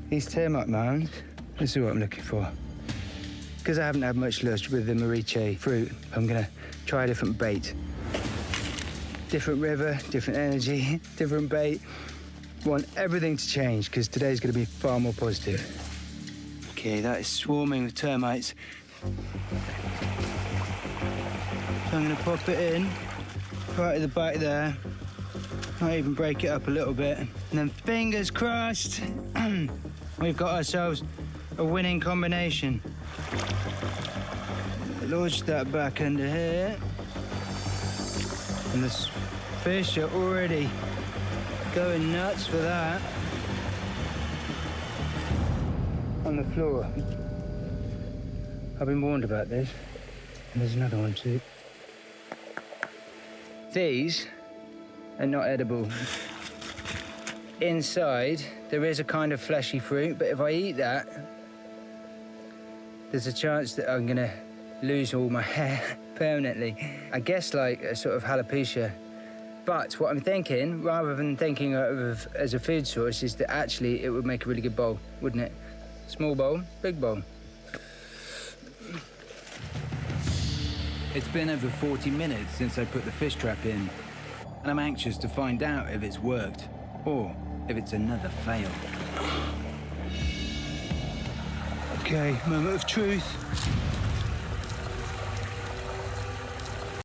These termite mounds, this is what I'm looking for. Because I haven't had much luck with the moriche fruit, I'm gonna try a different bait. Different river, different energy, different bait. Want everything to change because today's gonna be far more positive. Okay, that is swarming with termites. So I'm gonna pop it in, right at the back there. Might even break it up a little bit. And then fingers crossed, we've got ourselves a winning combination. Launch that back under here. And the fish are already going nuts for that. On the floor. I've been warned about this. And there's another one too. These are not edible. Inside, there is a kind of fleshy fruit, but if I eat that, there's a chance that I'm gonna lose all my hair permanently. I guess like a sort of alopecia. But what I'm thinking, rather than thinking of as a food source, is that actually it would make a really good bowl, wouldn't it? Small bowl, big bowl. It's been over 40 minutes since I put the fish trap in, and I'm anxious to find out if it's worked, or if it's another fail. Okay, moment of truth.